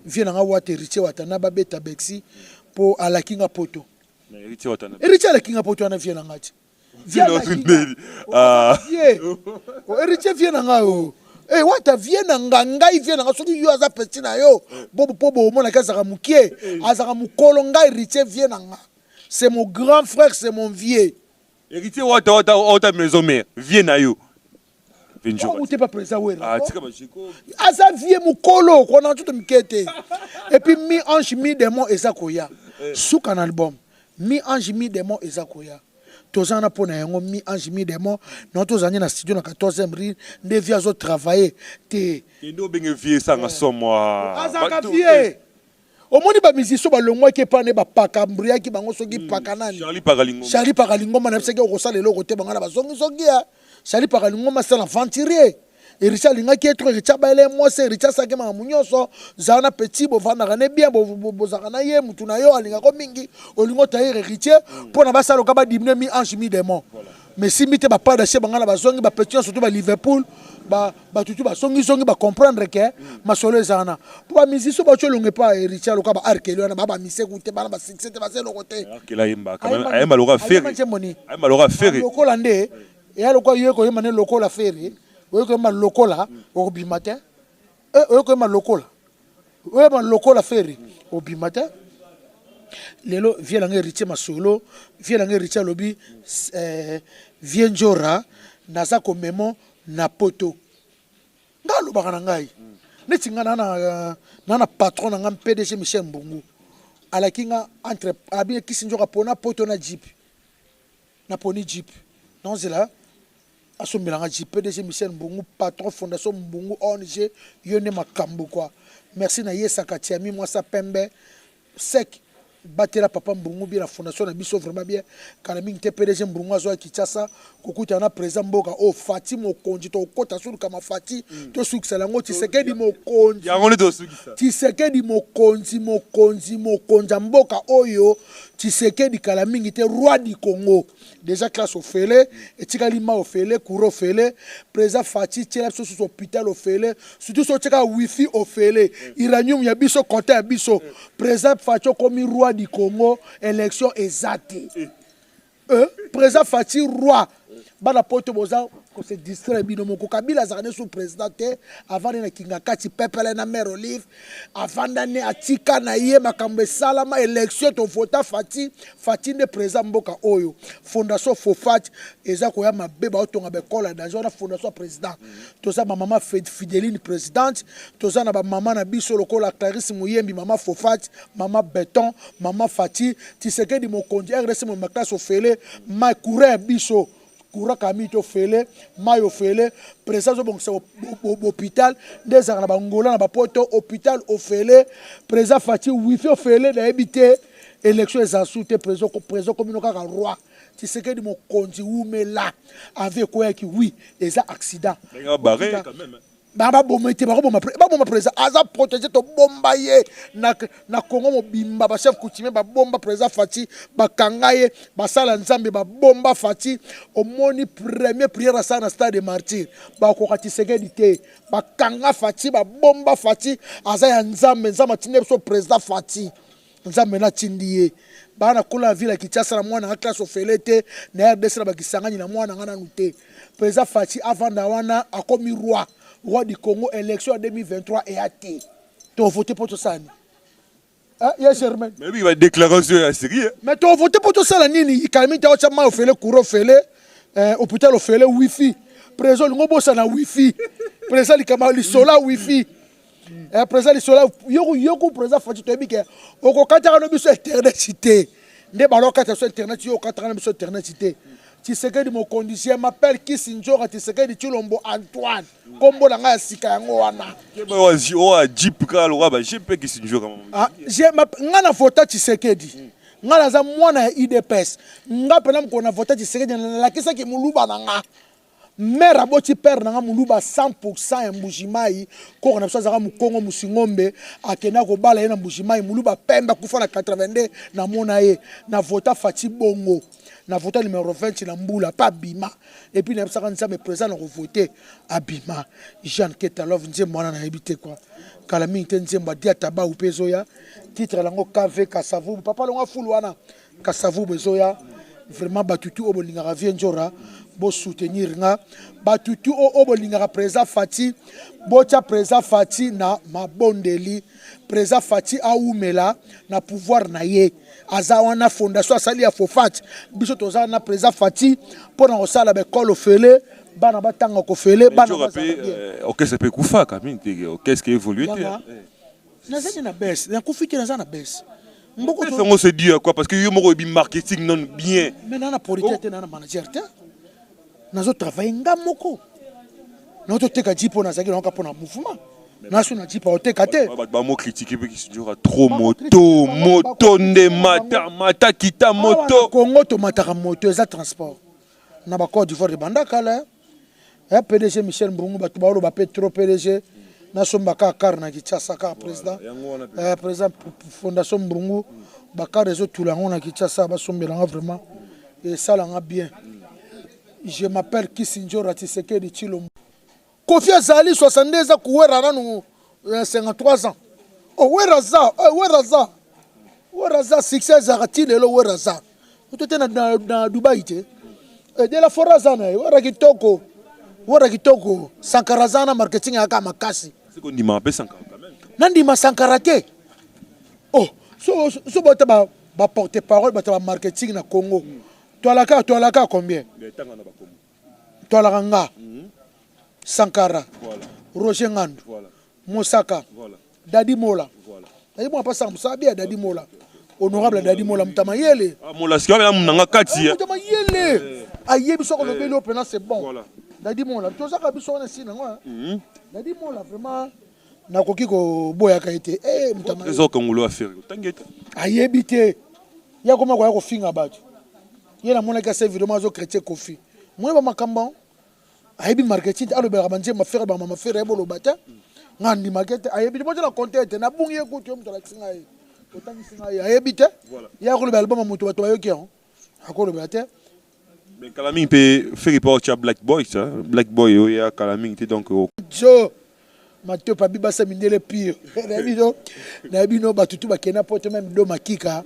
vient à Wate, Richie Watana, bêta Bercy pour à la Kinga Poto. Richie à la Kinga Poto, on a vient à Ngati. Richie vient à Ngao. Eh, wata vient à Nganga, il vient à Ngao, il y a un petit nayo. Bobo Pobo, mon akazara mouké, azara moukolonga, Richie vient à Ngao. C'est mon grand frère, c'est mon vieux. Héritier Wata maison mère, viens à you. Vous n'êtes pas présent. Ah, tu sais Asa vie mukolo, qu'on a tout mkete. Et puis mi ange mi démon ezakoya. Sous un album, mi ange mi démon ezakoya. Tozana pona yango mi ange mi démon. Non tozanya na studio na 14e rue, ne via zo travailler te. Ndo benga vie ça ngasomo. Asa vie. Omoni ba musicien ba longwa ke pa ne ba pakambria ki bango soki pakanani. Charlie Paralingo na pseke ko sala lelo kote bangana ba songi songi ya. Charlie Paralingo ma sala venturier. Et Richard linga ki être Richard ba ele mo se Richard sa ke ma munyoso zana petit bo vana rane bien bo zakana ye mutu na yo alinga ko mingi olingo taire Richard pour na ba sala ka ba dimne mi ange mi démon. Mais si mite ba pas d'acheter bangana ba songi ba petit surtout ba Liverpool ba tutu ba songi ba comprendre que ma solo zana pour ba musicien ba tcholonge pas Richard loka ba arkeli na ba mise goute ba succès ba se lokote arkela yimba quand même ay malora ferry ay malora ferry lokola nde ya lokwa yeko yema ne lokola ferry oyeko yema lokola au bi matin oyeko yema lokola ferry au bi matin lelo vient la Richard ma solo vient la Richard lobi vient Jora naza ko memo na poto ngalo bakana ngai neti ngana na patron ngam PDG Michel Mbungu ala kinga entre abi kisinjoka pona poto na jeep na poni jeep non c'est là asomela nga jeep PDG Michel Mbungu patron fondation Mbungu ONG yone makambo quoi merci na Yesa Katiami moi ça pembe sec batela papa Mbungu bien la fondation na biso vraiment bien kana mingi te PDG Mbungu azo Kinshasa kokuta na président Mboka o Fati Mokonzi to kota sulu kama Fati to suksala ngo Tshisekedi Mokonzi ya ngone to sukisa Tshisekedi Mokonzi Mboka oyo Tshisekedi kala mingi te roi du Congo déjà classe au fele etikali ma au fele cour au fele président Fati tela so sur hôpital au fele surtout so teka wifi au fele iranium ya biso côté ya biso président Fati comme roi du Congo élection exacte président Fati roi bana poto boza ko se distraire bino moko Kabila zakane sous président avant na kingakati pepele na mère Olive avant d'année atika na ye makambe salama élection to vota Fati ne président Mboka oyo fondation Fofat eza ko ya mabeba otonga bekola dans na fondation président to sa maman Fideline présidente to sa na ba maman na biso lokola Clarisse Muyembi maman Fofat maman Beton maman Fati Tshisekedi Mokonzi RDC mo maklas ofele ma courir biso Koura Kamito Fele, Mayo Fele, présence au hôpital, des arabes Angola, na poto hôpital au Fele, présent Fati, wifi au Fele, na habité, élection les assoutes, présent communautaire roi. Tu sais que mon conti ou mais là, avec quoi qui oui, les accidents. Barré quand même. Baba bomete ba bomba président aza protéger to bomba ye na Congo mobimba ba chef coutumier ba bomba président Fati ba kangaye ba sala nzambe ba bomba Fati omoni premier prière ça na stade de martyr ba ko kati Tshisekedi te ba kanga Fati ba bomba Fati aza ya nzambe tine so président Fati nzambe na tindiye bana kula ville Kinshasa na mwana classe ofelete na RDC na bakisangani na mwana ngana nute président Fati avant na wana akomi roi du Congo élection en 2023 et athée. Tu as voté pour tout ça. Il y a Germaine. Mais oui, il va déclarer sur la série. Mais tu as voté pour tout ça, la nini. Calme, tu as fait le courant, fait le hôpital, fait le wifi. Président, le ngobo ça na wifi. Président, le sola wifi. Président, le sola. Yoko, président, Fati, tu as dit que au Qatar, on a besoin d'internet cité. Ne ballons qu'à sur internet, au Qatar, on a besoin d'internet cité. Tu sais que mon condition m'appelle Kissinger, tu sais que tu Chilombo Antoine. Combo la nga sika yango wana. Oh, Jeep kala wa Jeep Kissinger. Nga na vote Tshisekedi. Nga na za mwana ya IDPS. Nga pena mko na vote Tshisekedi na lakisa ki muluba na nga. Mère aboti père na nga muluba 100% ya Mbujimai ko na biso za Mukongo Musingombe akena ko bala na Mbujimai muluba pemba kufa na 82 na mona ye na vote Fati Bongo. Na voté numéro 20 na Mbula pas Bima et puis na ça me présent na voter à Bima Jean Ketalov nzembo wana na habité quoi kalami nzembo dia taba upezoya titre lango KV Kasavu papa longa fulu wana Kasavu bezoya vraiment batutu obolinga ravien njora bo soutenir nga batutu obolinga présent Fati bocha présent Fati na mabondeli présent Fati aumela na pouvoir na ye azawana fondation asali ya Fofat biso toza na présent Fati pona osala be kolo fele bana batanga ko fele bana qu'est-ce que kufa kamine qu'est-ce qui évolue na zeni na baisse na kufiki na zana baisse mboko to on se dit quoi parce que yo moko bi marketing non bien mais na politique na manager te nazo travailler ngamoko na to teka jipo na zaki na ka pona mouvement naso na jipa oteka te ba mo critiquer pe qui dura trop moto nde mata kita moto Congo to mataka moto eza transport na ba Côte d'Ivoire banda kala PDG Michel Mbungu batu ba lo ba Petro PDG naso mbaka kar na Kinshasa ka président président fondation Mbungu ba réseau tout la on na Kinshasa ba sombelanga vraiment et ça langa bien. Je m'appelle Kissinger Tshisekedi Tshilombo. Kofi Azali 62 ans kuwera nanu 53 ans. Oh weraza succès arati lelo weraza. Utote na Dubai te. De la forazana wera kitoko sankarazana marketing aka makasi. C'est qu'on dit ma pe sankara quand même. Nandi ma sankarate. Oh so bota ba porter parole bata marketing na Congo. Toalaka combien? Toalaka Sankara, voilà. Roger Ngand, voilà. Mosaka, voilà. Dadi Mola. Voilà. Dadi Mola pas ça, bien Dadi Mola. Honorable Dadi Mola Mutamayele. Ah Mola c'est quand même nanga kati. Mutamayele. Aïe biso ko lobeli opena c'est bon. Voilà. Dadi Mola, to saka biso na sina ngwa. Dadi Mola vraiment na koki ko boya ka été. Mutamayele. Les autres congolais à faire. T'inquiète. Aïe bité. Ya koma ko finga batu. Yena mona ka servi domazo chrétien kofi. Moi ba makamba. Ayebi marketing alo bela manje mafere ba mafere ebolo bata ngandi market ayebi bozo na content na bungi ekuti omuntu la kinga ye otangi singa ye ayebi te ya ko le album mutu bato bayoki on akolo bata mais Kalami peut faire report à Black Boy ça Black Boy yo ya Kalami te donc jo Mathieu pa biba sa mindele pire na bino batutu bakena poto même do makika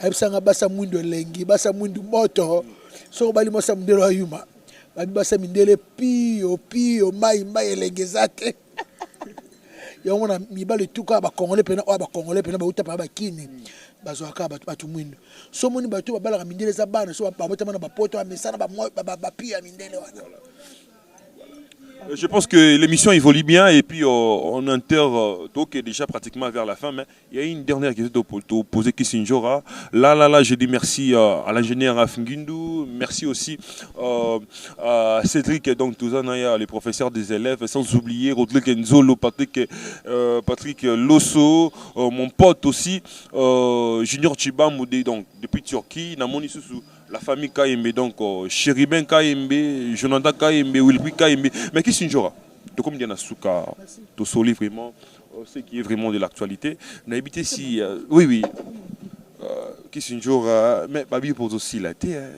ayebisanga basa mwindo lengi basa mwindo moto so bali mo sa mindelo ayuma babibasa mindele pio mai elengezate yango na mibale tuka ba congolais pena ba utapa ba kini bazwaka batu mwindo so moni batu babala mindele za bana so ba botama na ba poto amesana ba pia mindele wana. Je pense que l'émission évolue bien et puis on est déjà pratiquement vers la fin, mais il y a une dernière question pour poser Kissinger. Là, je dis merci à l'ingénieur Afingundu, merci aussi à Cédric, donc Touzanaya, les professeurs des élèves, sans oublier Rodrigue Nzolo, Patrick Losso, mon pote aussi, Junior Chibamoudé, donc depuis Turquie, Namoni Soussou. La famille Kaimbe, donc Chéribin Kaimbe, Jonathan Kaimbe, Wilby Kaimbe, mais Kissinger, de comme il y a Souka, de Soli vraiment, ce qui est vraiment de l'actualité. N'habitez si, oui, Kissinger, mais Babi pour aussi la terre,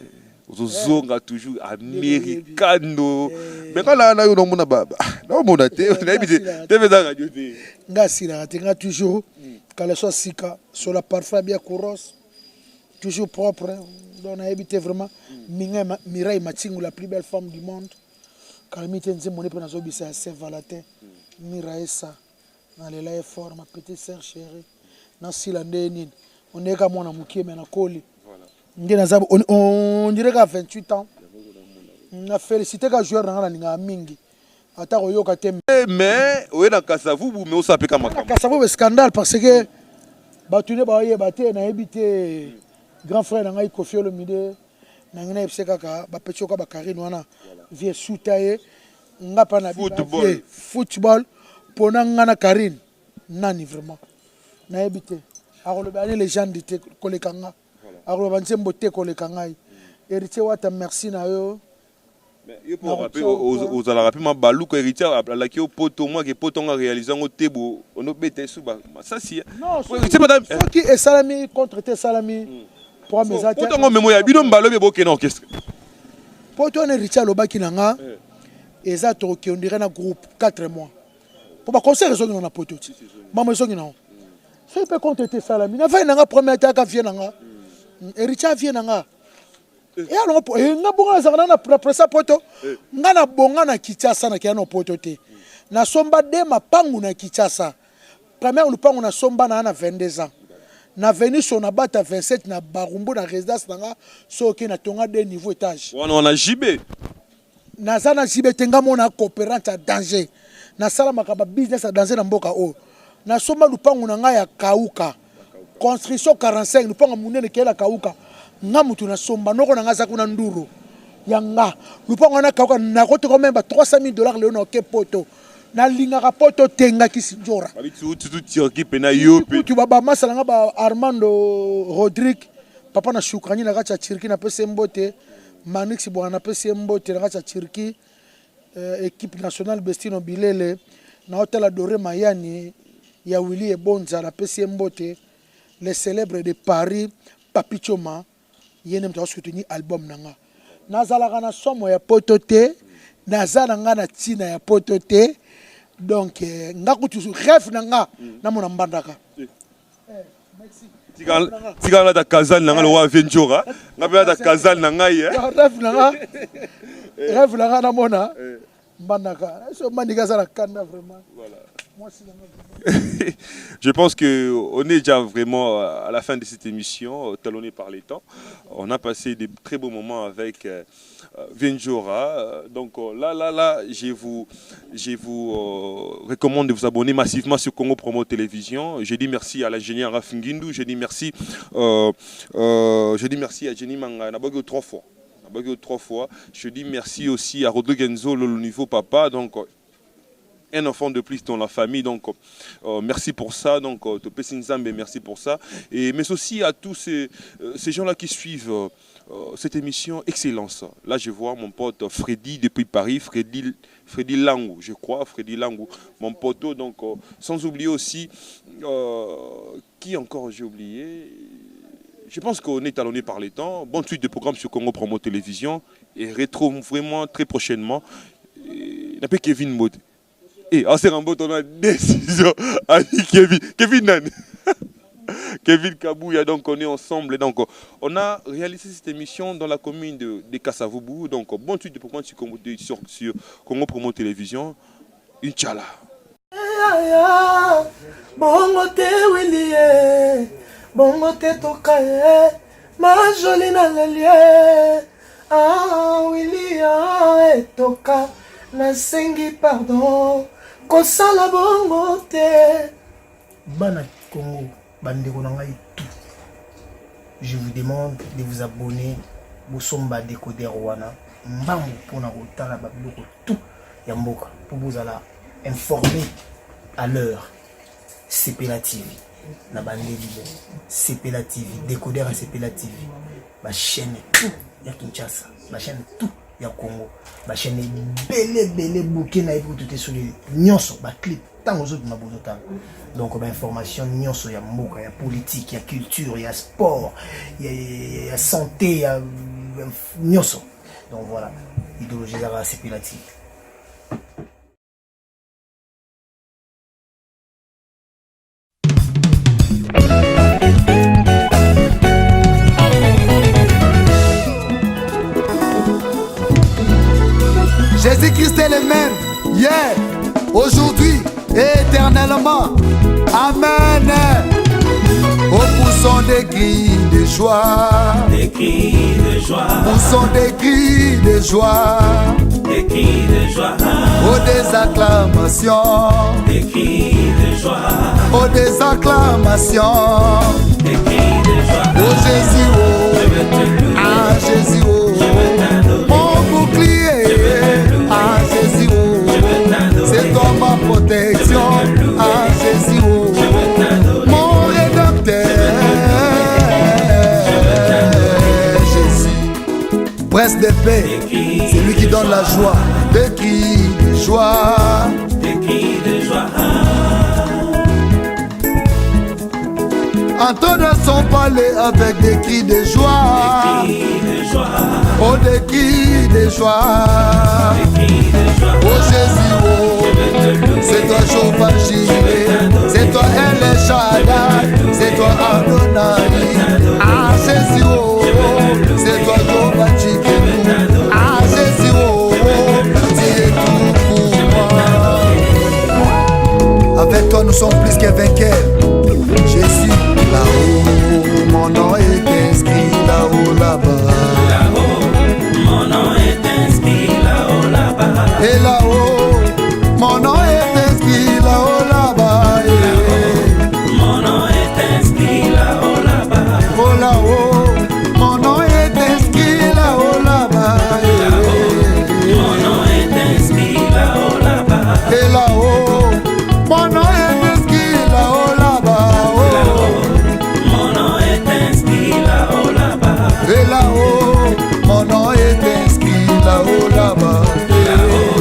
Zonga toujours américano, mais quand là, on a mon ababa, non mon athée, on a habité, t'es dans la radio. Ngasila, t'es toujours, quand le soit sika, sur la parfum bien couros, toujours propre. On a habité vraiment Mireille Matingou, la plus belle femme du monde. Quand elle m'a dit, mon époux n'a pas c'est Saint-Valentin. Mireille, ça. Elle est là, est fort, ma petite sœur chérie. na sila nde nini on est comme mwana mukie mais na koli nge naza on dirait qu'à 28 ans na félicité ka joueur na ninga mingi ata koyoka te mais oye na Kasavu mais osapeka makambo Kasavu be scandale parce que batune ba yeba te na ebité grand frère na ngai Kofi Olomide na ngina epseka ka ba petioka ba Karine wana vie soutaye ngapa na football pona ngana Karine nani vraiment na ebité akoloba ni légende te kolekanga akoloba nzembo te kolekanga héritier wata merci na yo mais pour rappeler aux ala rappeler balu ko héritier la ki au poto moi que poto nga réaliser ngo tebo ono bete sou ba ça si non héritier madame qui est salami contre te salami pour mes attaques poto ngo memo ya bino mbalo be boke na orchestre poto na héritier lobaki nanga eza to ki on dirait na groupe 4 mois pour ba concert zo na poto ti mama zo na c'est pas contre te salami na va nanga première attaque vient nanga héritier vient nanga et alors nga bonga za na pressa poto nga na bonga na Kinshasa na kiano poto te na somba de mapangu na Kinshasa première lupangu na somba na 22 ans na venu sur na bata 27 na barumbu na résidence nga soki na tonga de niveau étage on a JB na za na JB tenga mona coopérante à danger na sala makaba business à danger na mboka o na somba lupangu na nga ya kauka construction 45 lupangu munene kela kauka nga mutu na somba noko na nga za kuna nduro yanga lupango na kauka na kote ko memba $300,000 leo na ke poto na linga ka poto tenga kisinjora ali tu Turki pena yo pe tu baba masala nga ba Armando Rodrigue papa na shukrani na kacha Turki na pese mbote Manix bwana na pese mbote na kacha Turki équipe nationale Bestino Bilele na hotel adoré Mayani ya Willy Ebonza na pese mbote les célèbres de Paris Papi Choma yene mta soutenir album nanga nazalaka na somo ya potote nazala nga na tina ya potote donc nga kutu rêve nanga na mona mbandaka tika la kazal nanga lo wa Ventura ngapela ta kazal nanga ye rêve nanga na mona mbandaka so mandika za kanda vraiment voilà. Je pense qu'on est déjà vraiment à la fin de cette émission, talonné par les temps. On a passé des très beaux moments avec Ventura. Donc là, je vous recommande de vous abonner massivement sur Congo Promo Télévision. Je dis merci à l'ingénieur Rafingindu. Je dis merci à Jenny Manga. Nabogo 3 fois. Je dis merci aussi à Rodrigue Enzo, le nouveau papa. Donc un enfant de plus dans la famille, donc merci pour ça, donc merci pour ça, et mais aussi à tous ces gens-là qui suivent cette émission Excellence. Là je vois mon pote Freddy depuis Paris, Freddy Langou, je crois, Freddy Langou, mon poteau, donc sans oublier aussi qui encore j'ai oublié. Je pense qu'on est talonné par les temps. Bonne suite de programmes sur Congo Promo Télévision et retrouve vraiment très prochainement. N'a pas Kevin Mode. Et en ce moment, on a une décision avec Kevin Nan. Kevin Kabouya, donc on est ensemble. Donc on a réalisé cette émission dans la commune de Kasavubu. Donc bonne suite de programme sur Congo Promo Télévision. Inch'Allah. Bongo te Willie, bongo te tokaye, ma jolie na lelie. Ah Willie toka, na sengi pardon. Kosala bongo te bana Congo bandeko na ngai tout. Je vous demande de vous abonner bosomba décodeur wana mbangu pona kotala babiloko tout ya mboka pour vous ala informer à l'heure. Sepela TV na bandeli Sepela TV décodeur à Sepela TV ba chaîne tout ya Kinshasa ba chaîne tout ya Congo ba chaîne belé bouquet na pour tout sur les nyonso ba clip tant aux autres na bozotan donc ba information nyonso ya mboka ya politique ya culture ya sport ya santé ya nyonso donc voilà idéologie za Sepela TV. Jésus-Christ est le même, hier, aujourd'hui et éternellement. Amen. Oh, poussons des cris de joie. Des cris de joie. Poussons des cris de joie. Des cris de joie. Oh, des acclamations. Des cris de joie. Oh, des acclamations. Des cris de joie. Oh, Jésus, oh. Ah, Jésus, oh. Mon bouclier. Ah, Jésus, oh. C'est toi ma protection. Ah, Jésus, oh. Mon rédempteur. Jésus, prince de paix. C'est lui qui donne la joie. Des cris de joie. Des cris de joie. Entendre son palais avec des cris de joie. Des cris de joie. Oh, des cris de joie. Des cris de joie. Oh, Jésus, oh. C'est toi Jehovah Jireh. C'est toi El Shaddai. C'est toi Adonai. Ah, Jésus, oh. C'est toi Jehovah Jireh. Ah, Jésus, oh. Tu es tout pour moi. Avec toi, nous sommes plus que vainqueurs. Jésus, là-haut, mon nom est inscrit là-haut, là-bas. Là-haut, mon nom est inscrit là-haut, là-bas. Et là-haut, mon nom est inscrit là-haut, là-bas. Là-haut, mon nom est inscrit là-haut, là-bas. Oh, là-haut, mon nom est inscrit là-haut, là-bas. Là-haut, mon nom est inscrit là-haut, là-bas. Et là-haut, mon nom est inscrit là-haut, là-bas. Mon nom est inscrit là-haut, là-bas. Et là-haut, mon nom est inscrit là-haut, là-bas. Là-haut,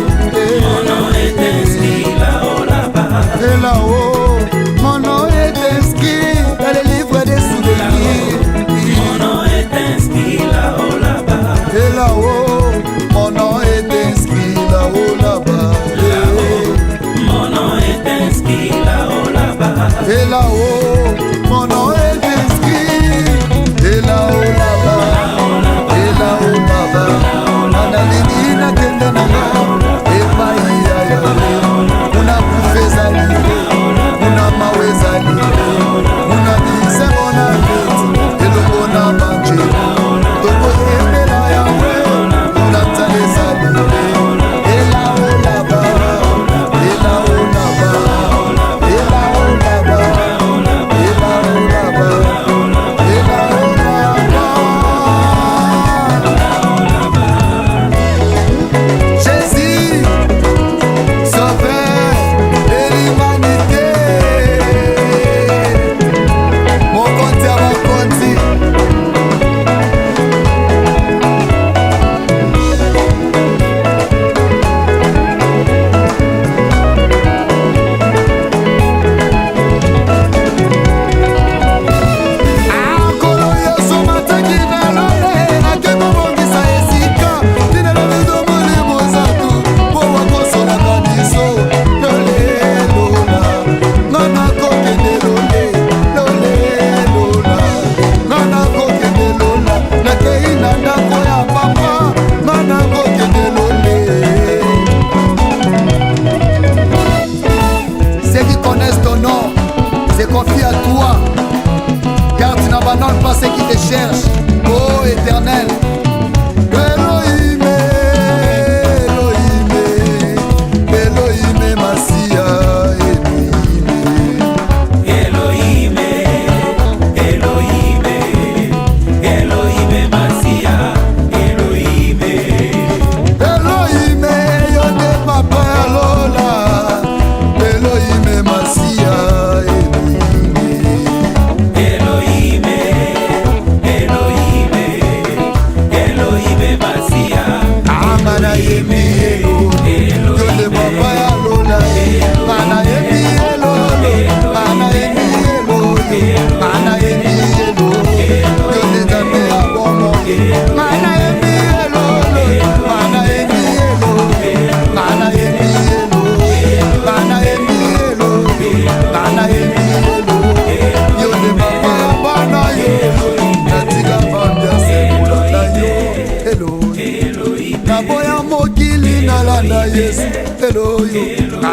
landa yesu eloyo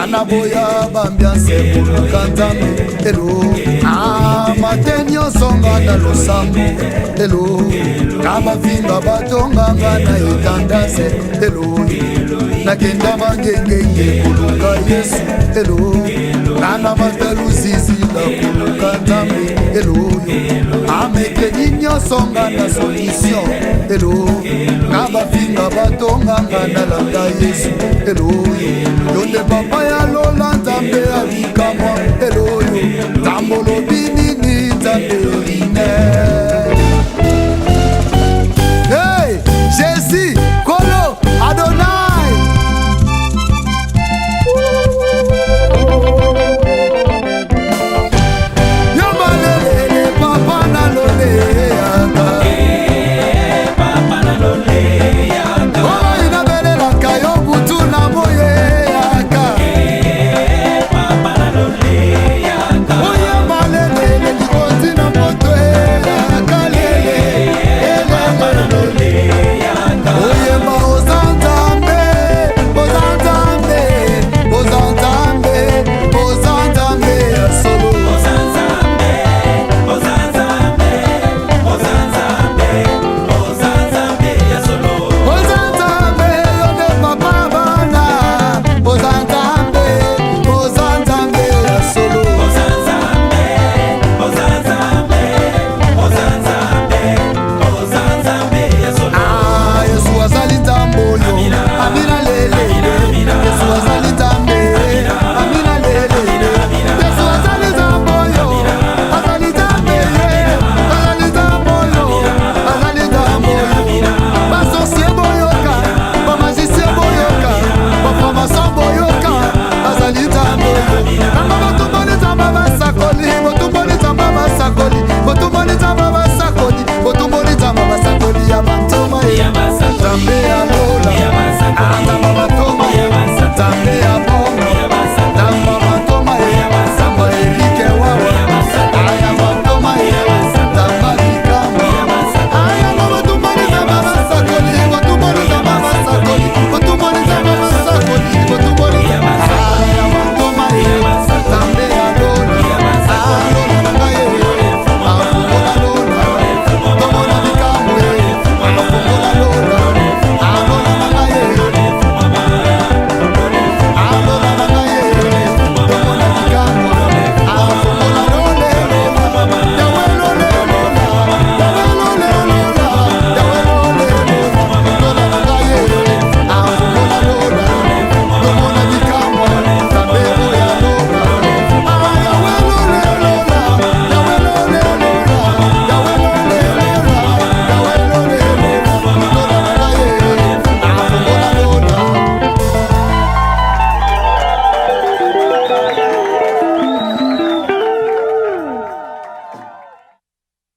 anaboya bambianse koluka nzambe elo mate nyonso nga na losambo elo na bafinga batonganga na etandase eloyo nakenda bangengenge koluka yesu elo nana matalusisila koluka nzambe eloyo amekeni nyonso nga na solution elo na bafinga batonganga na landa yesu eloyo yonde papa ya lola nzambe abika mwa